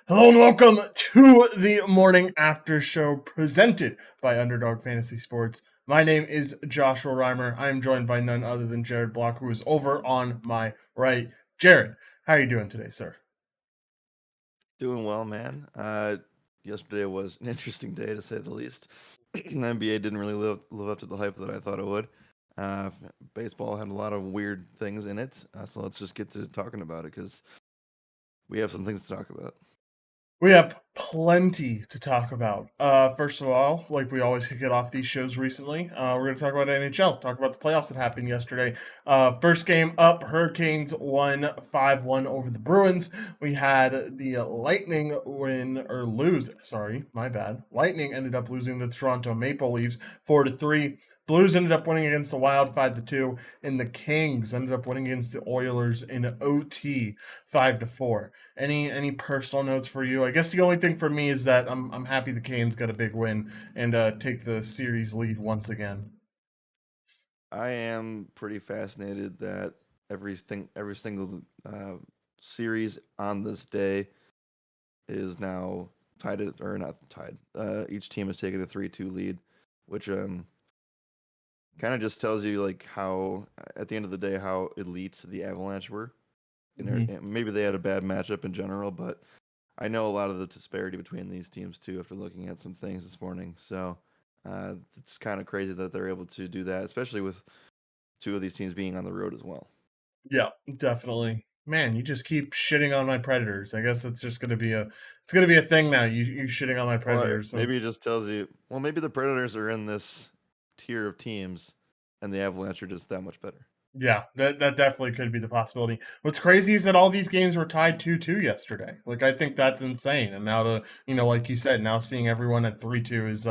Hello and welcome to the morning after show presented by Underdog Fantasy Sports. My name is Joshua Reimer. I am joined by none other than Jared Block, who is over on my right. Jared, how are you doing today, sir? Doing well, man. Yesterday was an interesting day to say the least. The NBA didn't really live up to the hype that I thought it would. Uh, Baseball had a lot of weird things in it, so let's just get to talking about it because we have some things to talk about. We have plenty to talk about. First of all, like we always kick it off these shows recently, we're going to talk about NHL, talk about the playoffs that happened yesterday. First game up, Hurricanes won 5-1 over the Bruins. We had the Lightning win, or lose, sorry, my bad. Lightning ended up losing the Toronto Maple Leafs 4-3. Blues ended up winning against the Wild 5-2, and the Kings ended up winning against the Oilers in OT 5-4. Any personal notes for you? I guess the only thing for me is that I'm happy the Canes got a big win and take the series lead once again. I am pretty fascinated that every single series on this day is now tied, or not tied. Each team has taken a 3-2 lead, which kind of just tells you like how at the end of the day how elite the Avalanche were. Mhm. And maybe they had a bad matchup in general, but I know a lot of the disparity between these teams too after looking at some things this morning. So it's kind of crazy that they're able to do that, especially with two of these teams being on the road as well. Yeah, definitely. Man, you just keep shitting on my Predators. I guess it's gonna be a thing now. You shitting on my Or Predators. So maybe it just tells you, well, maybe the Predators are in this tier of teams, and the Avalanche are just that much better. yeah, that definitely could be the possibility. What's crazy is that all these games were tied 2-2 yesterday. Like I think that's insane. And now like you said, now seeing everyone at 3-2 is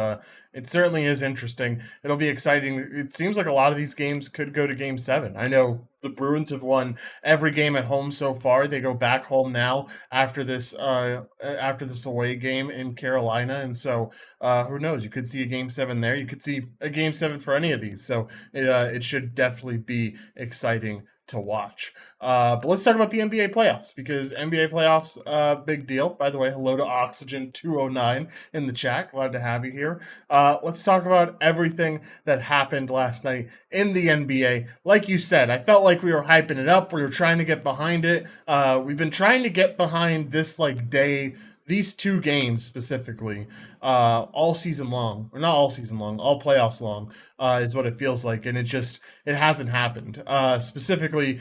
it certainly is interesting. It'll be exciting. It seems like a lot of these games could go to game 7. I know the Bruins have won every game at home so far. They go back home now after this away game in Carolina, and so who knows? You could see a game 7 there. You could see a game 7 for any of these. So it should definitely be exciting to watch. But let's talk about the NBA playoffs because NBA playoffs, big deal. By the way, hello to Oxygen 209 in the chat. Glad to have you here. Let's talk about everything that happened last night in the NBA. Like you said, I felt like we were hyping it up. We were trying to get behind it. We've been trying to get behind this like day, these two games specifically, all season long, or not all season long, all playoffs long, is what it feels like, and it hasn't happened. Specifically,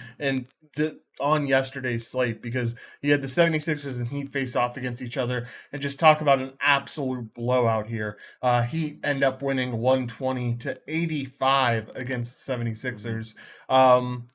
on yesterday's slate because you had the 76ers and Heat face off against each other and just talk about an absolute blowout here. Heat end up winning 120-85 against the Mhm. 76ers. Um,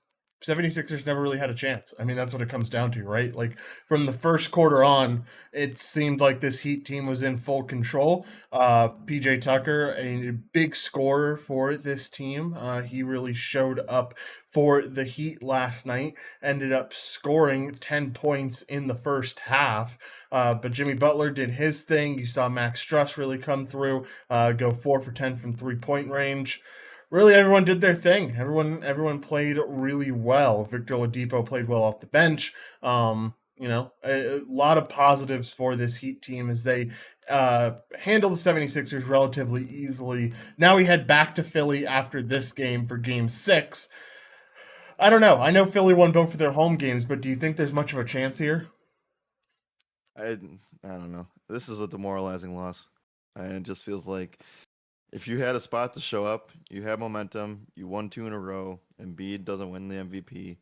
76ers never really had a chance. I mean, that's what it comes down to, right? Like from the first quarter on, it seemed like this Heat team was in full control. PJ Tucker, a big scorer for this team. He really showed up for the Heat last night, ended up scoring 10 points in the first half. But Jimmy Butler did his thing. You saw Max Struss really come through, go 4 for 10 from 3-point range. Really, everyone did their thing. Everyone played really well. Victor Oladipo played well off the bench. A lot of positives for this Heat team as they handle the 76ers relatively easily. Now we head back to Philly after this game for game 6. I don't know. I know Philly won both of their home games, but do you think there's much of a chance here? I I don't know. This is a demoralizing loss, and it just feels like if you had a spot to show up, you have momentum, you won two in a row, and Embiid doesn't win the MVP,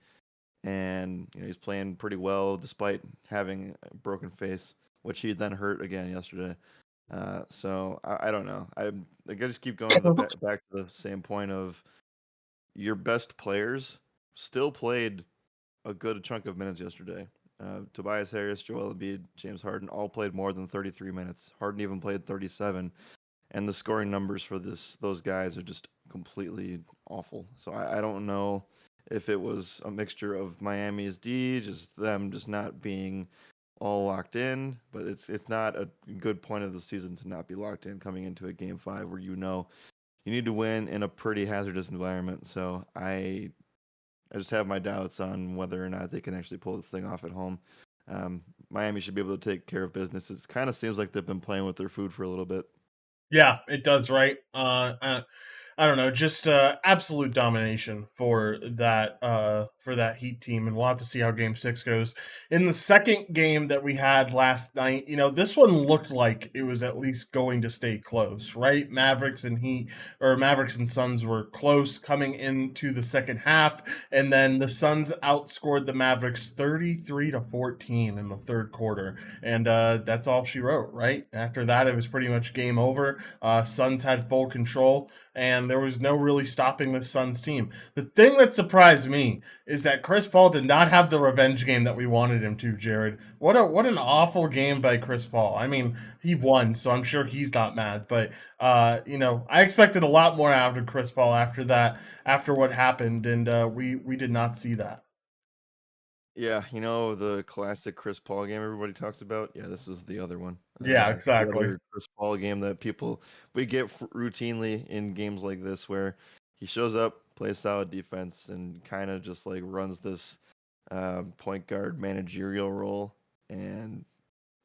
and he's playing pretty well despite having a broken face, which he then hurt again yesterday. So I don't know. I just keep going to the back to the same point of your best players still played a good chunk of minutes yesterday. Tobias Harris, Joel Embiid, James Harden all played more than 33 minutes. Harden even played 37, and the scoring numbers for those guys are just completely awful. So I don't know if it was a mixture of Miami's D, just them just not being all locked in, but it's not a good point of the season to not be locked in coming into a game 5 where you need to win in a pretty hazardous environment. So I just have my doubts on whether or not they can actually pull this thing off at home. Miami should be able to take care of business. It kind of seems like they've been playing with their food for a little bit. Yeah, it does, right? I don't know, just absolute domination for that Heat team, and we'll have to see how Game 6 goes. In the second game that we had last night, this one looked like it was at least going to stay close, right? Mavericks and Suns were close coming into the second half, and then the Suns outscored the Mavericks 33-14 in the third quarter, and that's all she wrote, right? After that, it was pretty much game over. Suns had full control, and there was no really stopping the Suns team. The thing that surprised me is that Chris Paul did not have the revenge game that we wanted him to, Jared. What an awful game by Chris Paul. I mean, he won, so I'm sure he's not mad, but I expected a lot more out of Chris Paul after that, after what happened, and we did not see that. Yeah, the classic Chris Paul game everybody talks about. Yeah, this was the other one. Yeah, This is the exactly. other Chris Paul game that we get routinely in games like this, where he shows up, plays solid defense, and kind of just like runs this point guard managerial role, and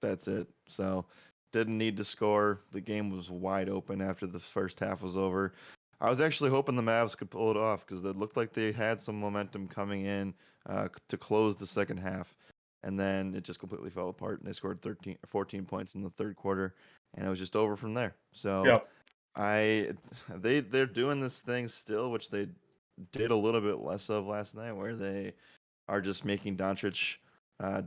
that's it. So didn't need to score. The game was wide open after the first half was over. I was actually hoping the Mavs could pull it off because it looked like they had some momentum coming in to close the second half. And then it just completely fell apart, and they scored 14 points in the third quarter, and it was just over from there. So Yep. I they're doing this thing still, which they did a little bit less of last night, where they are just making Doncic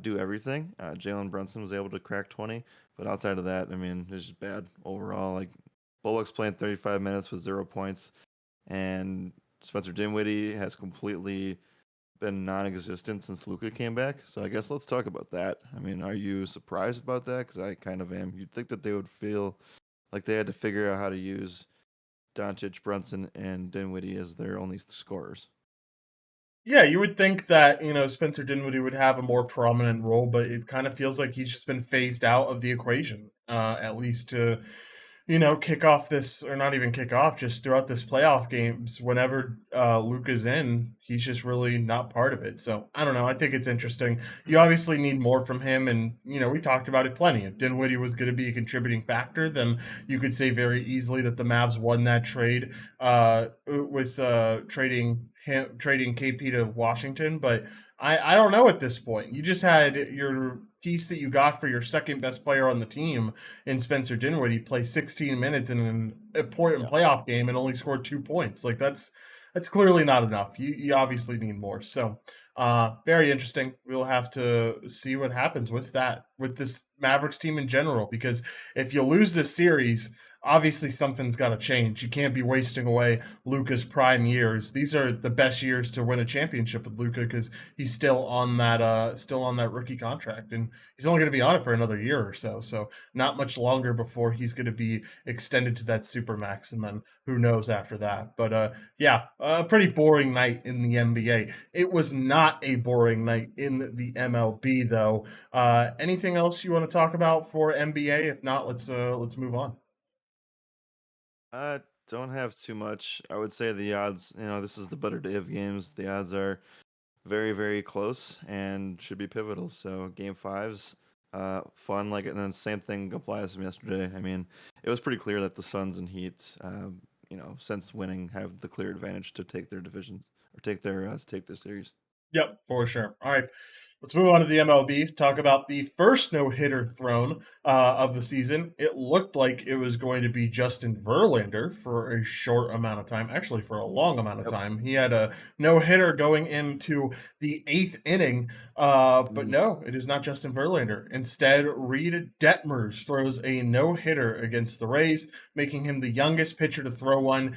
do everything. Jalen Brunson was able to crack 20, but outside of that, I mean, it's just bad overall. Like Bullock's playing 35 minutes with 0 points, and Spencer Dinwiddie has completely been non-existent since Luka came back. So I guess let's talk about that. I mean, are you surprised about that? Because I kind of am. You'd think that they would feel like they had to figure out how to use Doncic, Brunson, and Dinwiddie as their only scorers. Yeah, you would think that, Spencer Dinwiddie would have a more prominent role, but it kind of feels like he's just been phased out of the equation, at least to, kick off this, or not even kick off, just throughout this playoff games. Whenever Luka's in, he's just really not part of it. So I don't know. I think it's interesting. You obviously need more from him, and we talked about it plenty. If Dinwiddie was going to be a contributing factor, then you could say very easily that the Mavs won that trade with trading KP to Washington. But I don't know at this point. You just had your piece that you got for your second best player on the team in Spencer Dinwiddie play 16 minutes in an important Yeah. playoff game and only scored 2 points. Like that's clearly not enough. You obviously need more. So very interesting. We'll have to see what happens with that, with this Mavericks team in general, because if you lose this series, obviously something's got to change. You can't be wasting away Luca's prime years. These are the best years to win a championship with Luca because he's still on that rookie contract, and he's only going to be on it for another year or so. So not much longer before he's going to be extended to that super max, and then who knows after that. But yeah, a pretty boring night in the NBA. It was not a boring night in the MLB though. Anything else you want to talk about for NBA? If not, let's move on. I don't have too much. I would say the odds, this is the better day of games. The odds are very, very close and should be pivotal. So game fives, fun. Like, and then same thing applies from yesterday. I mean, it was pretty clear that the Suns and Heat, since winning, have the clear advantage to take their divisions or take their series. Yep, for sure. All right. Let's move on to the MLB. Talk about the first no hitter thrown of the season. It looked like it was going to be Justin Verlander for a short amount of time, actually, for a long amount of Yep. time. He had a no hitter going into the eighth inning, but Mm. no, it is not Justin Verlander. Instead, Reed Detmers throws a no hitter against the Rays, making him the youngest pitcher to throw one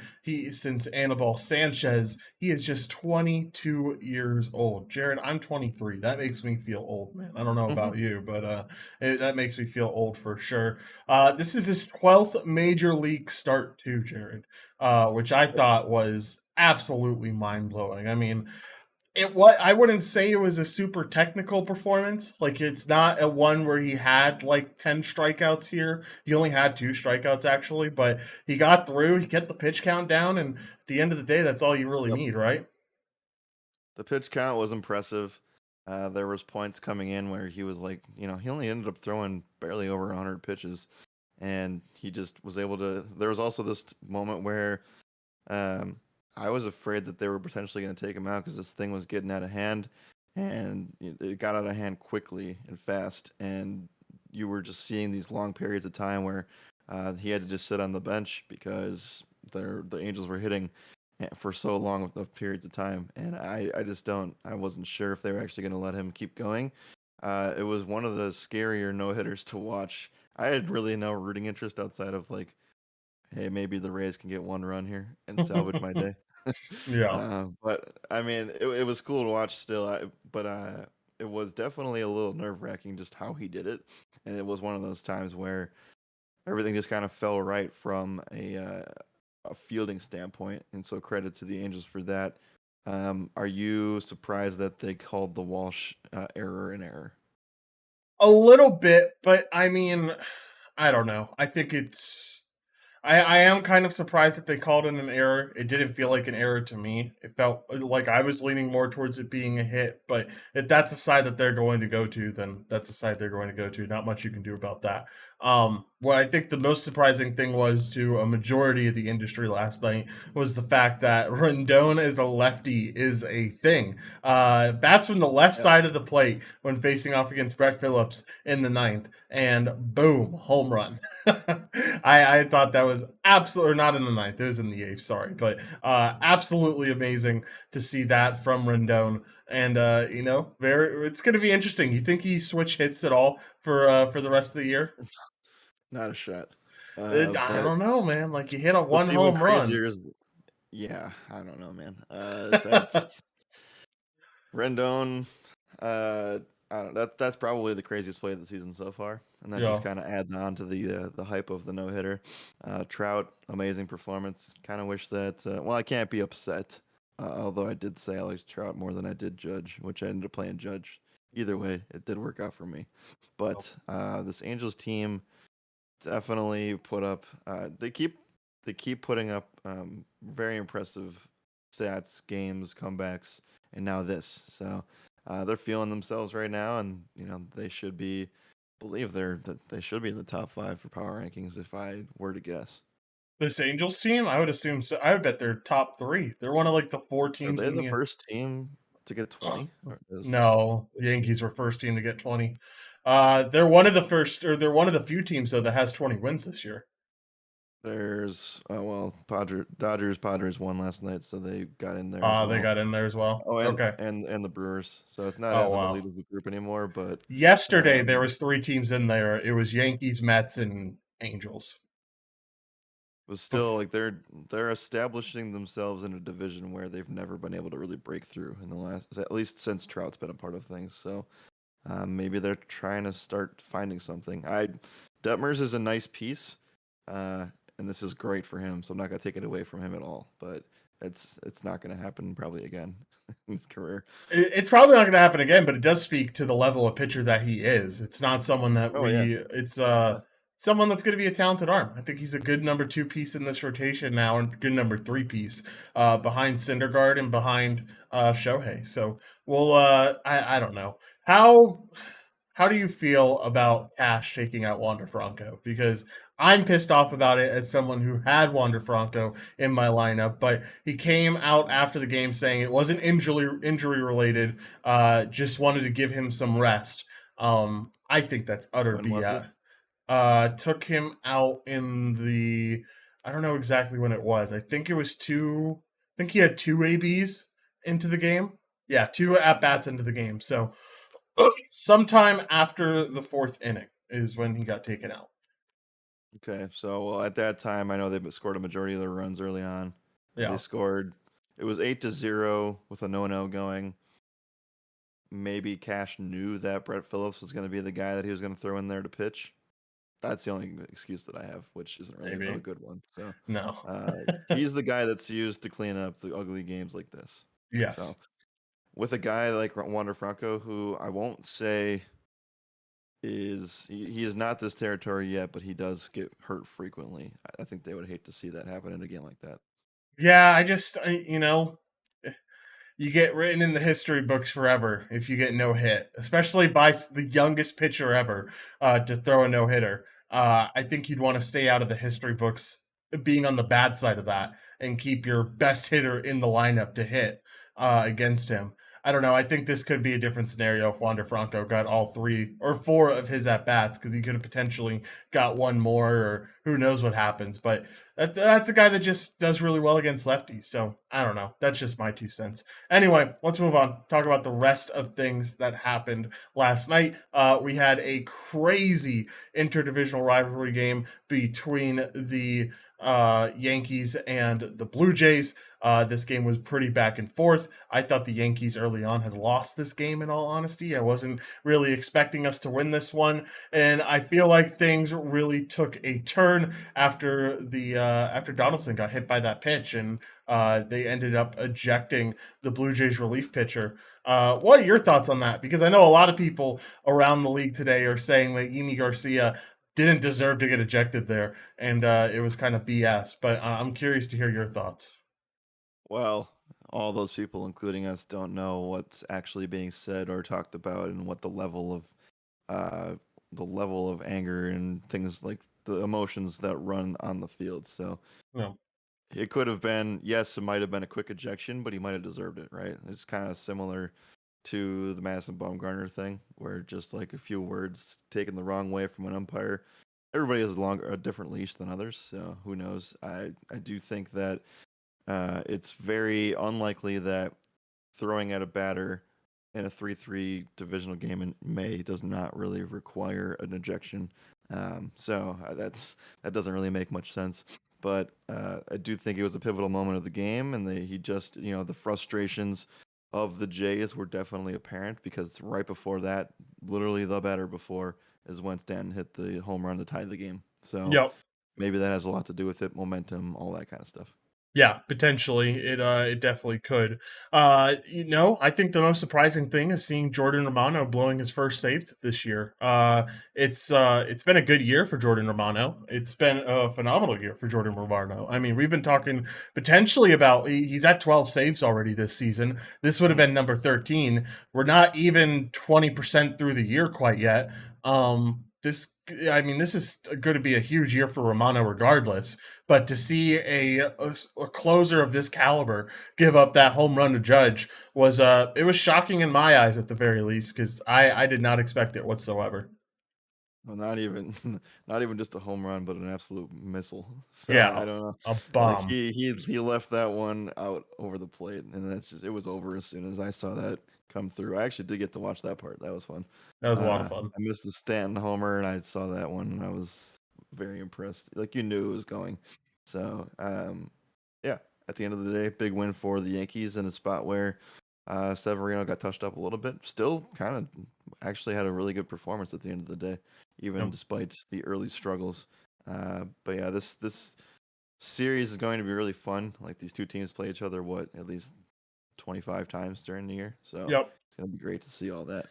since Anibal Sanchez. He is just 22 years old. Jared, I'm 23. That makes me feel old, man. I don't know Mhm. about you, but that makes me feel old for sure. This is his 12th major league start, too, Jared, which I thought was absolutely mind blowing. I mean, I wouldn't say it was a super technical performance. Like it's not a one where he had like 10 strikeouts here. He only had 2 strikeouts actually, but he got through, he kept the pitch count down, and at the end of the day, that's all you really Yep. need, right? The pitch count was impressive. There was points coming in where he was like, he only ended up throwing barely over 100 pitches, and he just was able to. There was also this moment where um, I was afraid that they were potentially going to take him out because this thing was getting out of hand, and it got out of hand quickly and fast, and you were just seeing these long periods of time where he had to just sit on the bench because the Angels were hitting for so long of periods of time, and I just don't. I wasn't sure if they were actually going to let him keep going. It was one of the scarier no hitters to watch. I had really no rooting interest outside of like, hey, maybe the Rays can get one run here and salvage my day. Yeah. But I mean, it was cool to watch still. But it was definitely a little nerve wracking just how he did it, and it was one of those times where everything just kind of fell right from a fielding standpoint, and so credit to the Angels for that. Are you surprised that they called the Walsh error an error? A little bit, but I mean, I don't know. I think it's I am kind of surprised that they called it an error. It didn't feel like an error to me. It felt like I was leaning more towards it being a hit. But if that's the side that they're going to go to, then that's the side they're going to go to. Not much you can do about that. What I think the most surprising thing was to a majority of the industry last night was the fact that Rendon as a lefty is a thing. Bats from the left Yep. side of the plate when facing off against Brett Phillips in the ninth, and boom, home run. I thought that was absolutely not in the ninth; it was in the eighth. Sorry, but absolutely amazing to see that from Rendon. And very it's going to be interesting. You think he switch hits at all for the rest of the year? Not a shot. I But don't know, man. Like you hit a one what's even home run. crazier is, yeah, I don't know, man. That's Rendon. Uh, I don't. That's probably the craziest play of the season so far, and that just Yeah, kind of adds on to the hype of the no hitter. Trout, amazing performance. Kind of wish that. Well, I can't be upset. Although I did say I liked Trout more than I did Judge, which I ended up playing Judge. Either way, it did work out for me. But this Angels team definitely put up. They keep putting up very impressive stats, games, comebacks, and now this. So they're feeling themselves right now, and they should be. Believe they should be in the top 5 for power rankings if I were to guess. this Angels team, I would assume so. I would bet they're top three. They're one of like the four Are teams they in the the. first team to get 20? Or is No, Yankees were first team to get 20. They're one of the first, or they're one of the few teams though that has 20 wins this year. there's well, Dodgers Padres won last night, so they got in there as They well. got in there as well. Oh, and Okay. and the Brewers. So it's not Oh as an elite wow. of a group anymore, but Yesterday there um, was three teams in there. It was Yankees, Mets, and Angels. was still Bef- like they're establishing themselves in a division where they've never been able to really break through in the last, at least since Trout's been a part of things. So maybe they're trying to start finding something. Detmers is a nice piece, uh, and this is great for him. So I'm not gonna take it away from him at all. But it's not gonna happen probably again in his career. It's probably not going to happen again, but it does speak to the level of pitcher that he is. It's not someone that Oh yeah, we. It's yeah. someone that's going to be a talented arm. I think he's a good number two piece in this rotation now, and good number three piece behind Syndergaard and behind Shohei. So we'll. I don't know how. How do you feel about Cash taking out Wander Franco? Because I'm pissed off about it as someone who had Wander Franco in my lineup, but he came out after the game saying it wasn't injury related. Just wanted to give him some rest. I think that's utter When was it? BS. Took him out in the. I don't know exactly when it was. I think it was two. I think he had two ABs into the game. Yeah, two at bats into the game. So sometime after the fourth inning is when he got taken out. Okay, so well, at that time, I know they scored a majority of their runs early on. They Yeah, scored. It was 8-0 with a no-no going. Maybe Cash knew that Brett Phillips was going to be the guy that he was going to throw in there to pitch. That's the only excuse that I have, which isn't really a maybe. good one. So No. he's the guy that's used to clean up the ugly games like this. Yes. So with a guy like Wander Franco, who I won't say he is not this territory yet, but he does get hurt frequently. I think they would hate to see that happen in a game like that. Yeah, I you get written in the history books forever if you get no hit, especially by the youngest pitcher ever to throw a no hitter. I think you'd want to stay out of the history books, being on the bad side of that, and keep your best hitter in the lineup to hit against him. I don't know. I think this could be a different scenario if Wander Franco got all three or four of his at bats, because he could have potentially got one more, or who knows what happens. But that's a guy that just does really well against lefties. So I don't know. That's just my 2 cents. Anyway, let's move on. Talk about the rest of things that happened last night. We had a crazy interdivisional rivalry game between the Yankees and the Blue Jays. This game was pretty back and forth. I thought the Yankees early on had lost this game, in all honesty. I wasn't really expecting us to win this one. And I feel like things really took a turn after Donaldson got hit by that pitch, and they ended up ejecting the Blue Jays relief pitcher. What are your thoughts on that? Because I know a lot of people around the league today are saying that Yimi Garcia didn't deserve to get ejected there, and it was kind of BS. But I'm curious to hear your thoughts. Well, all those people, including us, don't know what's actually being said or talked about, and what uh, the level of anger and things like the emotions that run on the field. So No. it could have been, yes, it might have been a quick ejection, but he might have deserved it, right? It's kind of similar to the Madison Bumgarner thing, where just like a few words taken the wrong way from an umpire. Everybody has a different leash than others, so who knows? I do think that it's very unlikely that throwing at a batter in a 3-3 divisional game in May does not really require an ejection. That doesn't really make much sense. But I do think it was a pivotal moment of the game, and he just, the frustrations of the Jays were definitely apparent, because right before that, literally the batter before, is when Stanton hit the home run to tie the game. So Yep. maybe that has a lot to do with it, momentum, all that kind of stuff. Yeah, potentially. It definitely could. I think the most surprising thing is seeing Jordan Romano blowing his first save this year. It's been a good year for Jordan Romano. It's been a phenomenal year for Jordan Romano. I mean, we've been talking potentially about he's at 12 saves already this season. This would have Mhm. been number 13. We're not even 20% through the year quite yet. This is going to be a huge year for Romano regardless, but to see a closer of this caliber give up that home run to Judge was it was shocking in my eyes at the very least, because I did not expect it whatsoever. Well, not even not even just a home run, but an absolute missile. So Yeah, I don't know. a Like bomb. he left that one out over the plate, and it was over as soon as I saw that come through. I actually did get to watch that part. That was fun. That was a lot of fun. I missed the Stanton homer, and I saw that one, and I was very impressed. Like, you knew it was going. So yeah, at the end of the day, big win for the Yankees in a spot where Severino got touched up a little bit. Still kind of actually had a really good performance at the end of the day, even Yep. despite the early struggles. But yeah, this series is going to be really fun. Like, these two teams play each other at least 25 times during the year, so Yep. it's gonna be great to see all that.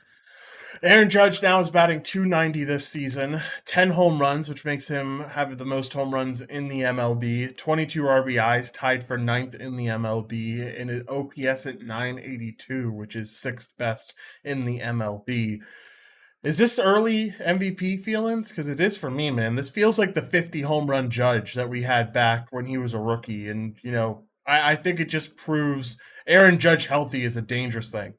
Aaron Judge now is batting 290 this season, 10 home runs, which makes him have the most home runs in the MLB, 22 RBIs, tied for ninth in the MLB, and an OPS at 982, which is sixth best in the MLB. Is this early MVP feelings? Because it is for me, man. This feels like the 50 home run Judge that we had back when he was a rookie. And, I think it just proves Aaron Judge healthy is a dangerous thing.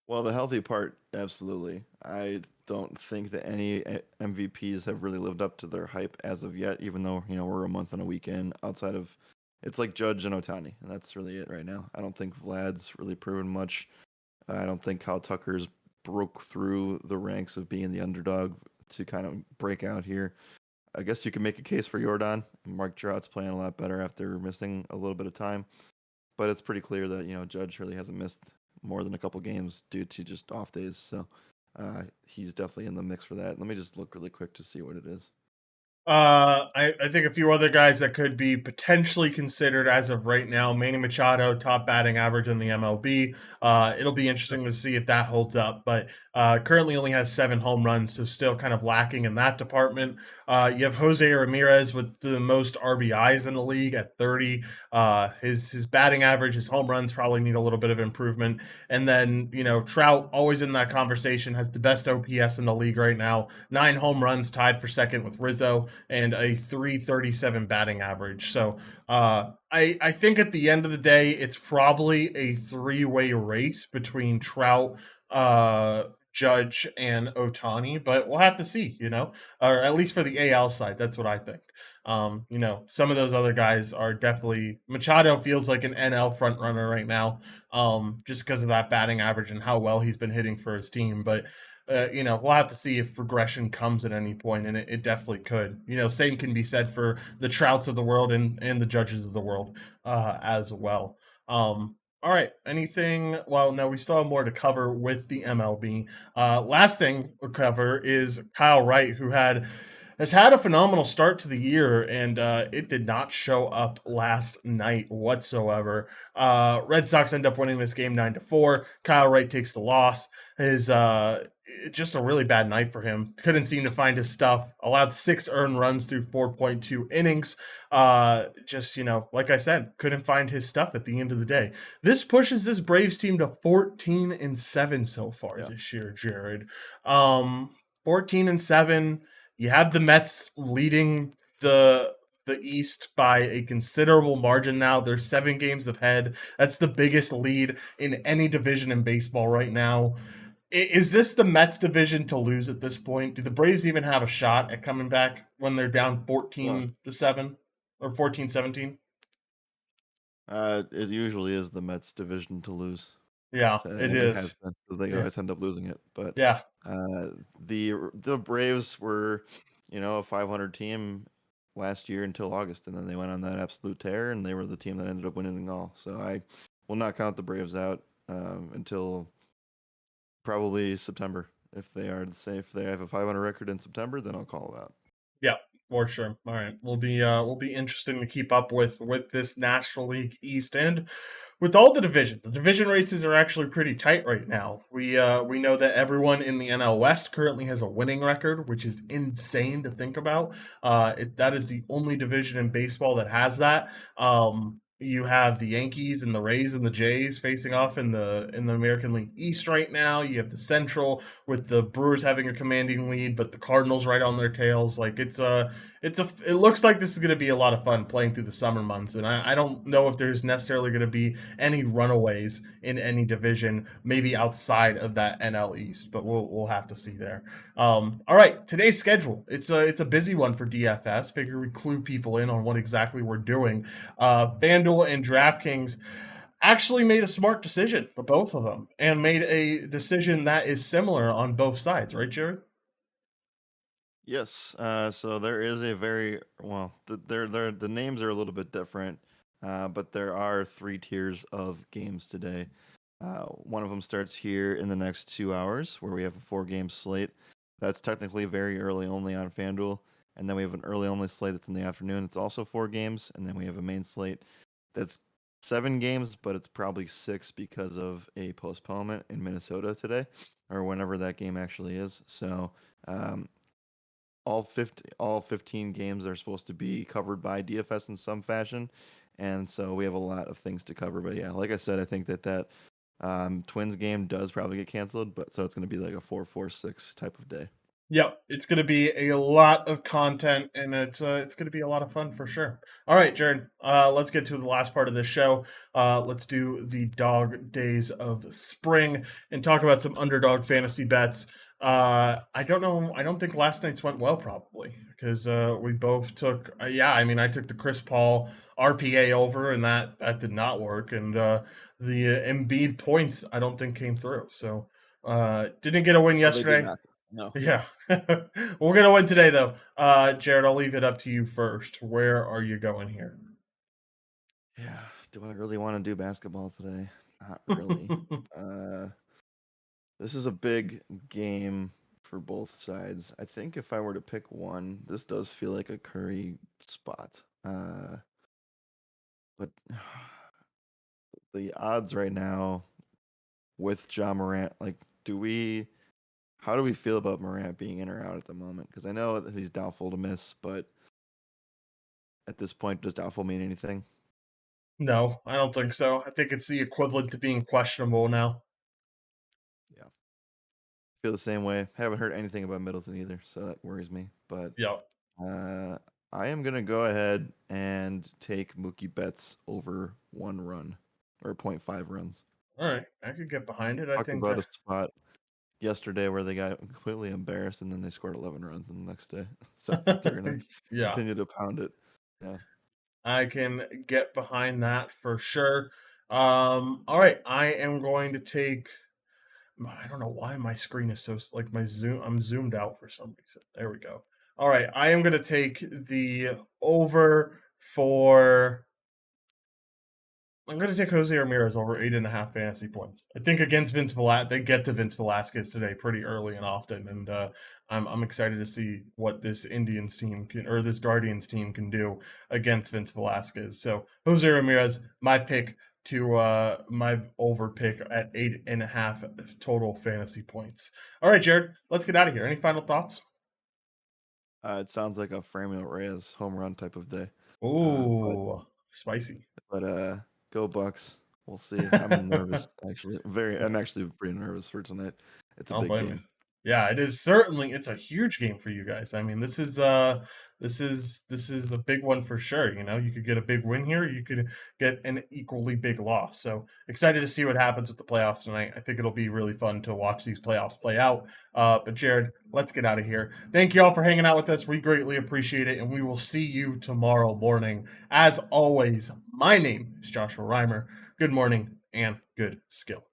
Well, the healthy part, absolutely. I don't think that any MVPs have really lived up to their hype as of yet, even though, we're a month and a weekend outside of, it's like Judge and Otani, and that's really it right now. I don't think Vlad's really proven much. I don't think Kyle Tucker's broke through the ranks of being the underdog to kind of break out here. I guess you can make a case for Jordan. Mark Trout's playing a lot better after missing a little bit of time, but it's pretty clear that, Judge really hasn't missed more than a couple games due to just off days. So he's definitely in the mix for that. Let me just look really quick to see what it is. I think a few other guys that could be potentially considered as of right now. Manny Machado, top batting average in the MLB. It'll be interesting to see if that holds up, but currently only has 7 home runs, so still kind of lacking in that department. You have Jose Ramirez with the most RBIs in the league at 30. His batting average, his home runs probably need a little bit of improvement. And then Trout, always in that conversation, has the best OPS in the league right now. 9 home runs, tied for second with Rizzo, and a 337 batting average. So I think at the end of the day, it's probably a three-way race between Trout, Judge, and Otani, but we'll have to see, or at least for the AL side, that's what I think. Some of those other guys are definitely Machado feels like an NL front runner right now, just because of that batting average and how well he's been hitting for his team. But we'll have to see if regression comes at any point, and it definitely could. Same can be said for the Trouts of the world and the Judges of the world as well. All right. Anything? Well, no, we still have more to cover with the MLB. Last thing we'll cover is Kyle Wright, who has had a phenomenal start to the year, and it did not show up last night whatsoever. Red Sox end up winning this game 9-4. Kyle Wright takes the loss. His just a really bad night for him. Couldn't seem to find his stuff. Allowed 6 earned runs through 4.2 innings. Just like I said, couldn't find his stuff at the end of the day. This pushes this Braves team to 14-7 so far Yeah. this year, Jared. 14-7. You have the Mets leading the East by a considerable margin now. They're 7 games ahead. That's the biggest lead in any division in baseball right now. Is this the Mets division to lose at this point? Do the Braves even have a shot at coming back when they're down Well, 14-7 or 14-17? it usually is the Mets division to lose. Yeah, it And it has is. been. So they Yeah. always end up losing it. But Yeah. the Braves were, a 500 team last year until August, and then they went on that absolute tear, and they were the team that ended up winning it all. So I will not count the Braves out until probably September. If they are the same, if they have a 500 record in September, then I'll call it out. Yeah, for sure. All right, we'll be interesting to keep up with this National League East and with all the division. The division races are actually pretty tight right now. We know that everyone in the NL West currently has a winning record, which is insane to think about. That is the only division in baseball that has that. You have the Yankees and the Rays and the Jays facing off in the American League East right now. You have the Central with the Brewers having a commanding lead, but the Cardinals right on their tails. Like it looks like this is going to be a lot of fun playing through the summer months, and I don't know if there's necessarily going to be any runaways in any division, maybe outside of that NL East, but we'll have to see there. All right, today's schedule. It's a busy one for DFS. Figure we clue people in on what exactly we're doing. FanDuel and DraftKings actually made a smart decision, the both of them, and made a decision that is similar on both sides, right, Jared? Yes. So there is a very well. The names are a little bit different, but there are 3 tiers of games today. One of them starts here in the next 2 hours, where we have a 4 game slate. That's technically very early only on FanDuel, and then we have an early only slate that's in the afternoon. It's also 4 games, and then we have a main slate that's 7 games, but it's probably 6 because of a postponement in Minnesota today, or whenever that game actually is. So. All 15 games are supposed to be covered by DFS in some fashion, and so we have a lot of things to cover. But yeah, like I said, I think that Twins game does probably get canceled, but so it's going to be like a 4-4-6 type of day. Yep, it's going to be a lot of content, and it's going to be a lot of fun for sure. All right, Jared, let's get to the last part of this show. Let's do the dog days of spring and talk about some underdog fantasy bets. I don't know. I don't think last night's went well, probably because we both took. Yeah, I mean, I took the Chris Paul RPA over, and that did not work, and the Embiid points I don't think came through. So didn't get a win Oh, they did yesterday. not. No. Yeah. We're gonna win today though. Jared, I'll leave it up to you first. Where are you going here? Yeah. Do I really want to do basketball today? Not really. Uh, this is a big game for both sides. I think if I were to pick one, this does feel like a Curry spot. But the odds right now with John Morant, like, how do we feel about Morant being in or out at the moment? Because I know that he's doubtful to miss, but at this point, does doubtful mean anything? No, I don't think so. I think it's the equivalent to being questionable now. Yeah, feel the same way. Haven't heard anything about Middleton either, so that worries me. But Yeah. uh, I am gonna go ahead and take Mookie Betts over 1 run or 0.5 runs. All right. I could get behind it. I Talked think about a spot yesterday where they got completely embarrassed and then they scored 11 runs in the next day. So I think they're gonna yeah, continue to pound it. Yeah. I can get behind that for sure. All right. I am going to take. I don't know why my screen is so like my zoom. I'm zoomed out for some reason. There we go. All right. I am going to take the over for. I'm going to take Jose Ramirez over 8.5 fantasy points. I think against Vince Velasquez, they get to Vince Velasquez today pretty early and often, and I'm excited to see what this Indians team can or this Guardians team can do against Vince Velasquez. So Jose Ramirez, my pick to my over pick at 8.5 total fantasy points. All right, Jared, let's get out of here. Any final thoughts? It sounds like a Framil Reyes home run type of day. Uh, but Ooh, spicy. but go Bucks. We'll see. I'm nervous actually. I'm actually pretty nervous for tonight. It's I a don't big blame you. game. Yeah, it is certainly it's a huge game for you guys. I mean, this is a big one for sure. You know, you could get a big win here, you could get an equally big loss. So excited to see what happens with the playoffs tonight. I think it'll be really fun to watch these playoffs play out. But Jared, let's get out of here. Thank you all for hanging out with us. We greatly appreciate it, and we will see you tomorrow morning. As always, my name is Joshua Reimer. Good morning and good skill.